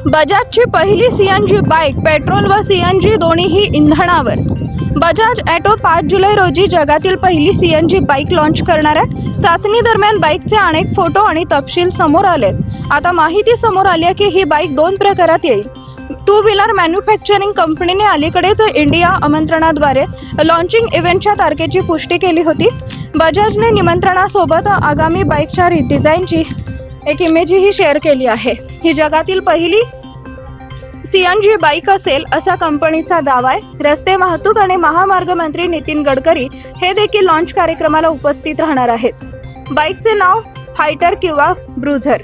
बजाजची पहिली CNG bike petrol व CNG दोन्हीही इंधनावर। बजाज ऑटो 5 जुलै रोजी जगातील पहिली सीएनजी बाईक लॉन्च करणार आहे। चाचणी दरम्यान बाईकचे अनेक फोटो आणि तपशील समोर आले। आता माहिती समोर आली आहे की ही बाईक दोन प्रकारात येईल। टू व्हीलर मॅन्युफॅक्चरिंग कंपनीने अलीकडेच इंडिया आमंत्रणाद्वारे लॉन्चिंग इव्हेंटच्या तारखेची पुष्टी केली होती। बजाजने निमंत्रणासोबत आगामी बाईकच्या डिझाईनची एक इमेजही शेअर केली आहे। ही जगातील पहिली सीएनजी बाईक असेल असा कंपनीचा दावा आहे। रस्ते वाहतूक आणि महामार्ग मंत्री नितीन गडकरी हे देखील लॉन्च कार्यक्रमाला उपस्थित राहणार आहेत। बाईकचे नाव फायटर किंवा ब्रुझर।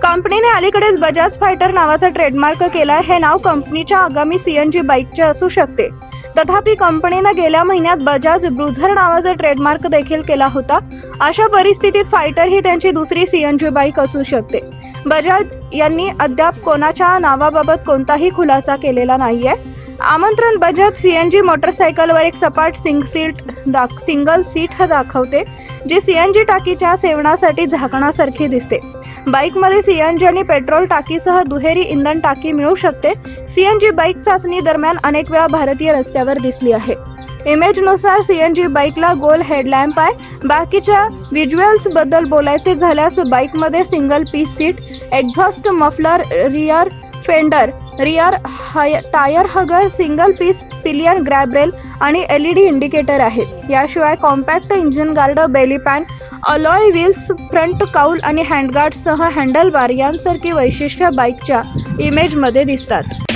कंपनीने अलीकडेच बजाज फायटर नावाचा ट्रेडमार्क केला आहे। हे नाव कंपनीच्या आगामी सीएनजी बाईकचे असू शकते। तथापि कंपनीने गेल्या महिन्यात बजाज ब्रुझर नावाचा ट्रेडमार्क देखील केला होता। अशा परिस्थितीत फायटर ही त्यांची दुसरी सीएनजी बाईक असू शकते। बजाज यांनी अद्याप कोणाच्या नावाबाबत कोणताही खुलासा केलेला नाहीये। आमंत्रण बजाज सीएनजी मोटरसायकलवर एक सपाट सिंगल सीट दाखवते, जी सीएनजी टाकीच्या सेवनासाठी झाकणासारखी दिसते। बाईकमध्ये सीएनजी आणि पेट्रोल टाकीसह दुहेरी इंधन टाकी मिळू शकते। सीएनजी बाईक चाचणी दरम्यान अनेक वेळा भारतीय रस्त्यावर दिसली आहे। इमेजनुसार सीएनजी बाईकला गोल हेडलॅम्प आहे। बाकीच्या व्हिज्युअल्स बद्दल बोलायचे झाल्यास बाईकमध्ये single piece seat, exhaust muffler, rear fender, rear tyre hugger, single piece pillion grab rail आणि एलईडी इंडिकेटर आहेत। याशिवाय compact engine guard, belly pan, alloy wheels, front cowl आणि हँडगार्डसह हँडलबार यांसारखी वैशिष्ट्ये बाईकच्या इमेजमध्ये दिसतात।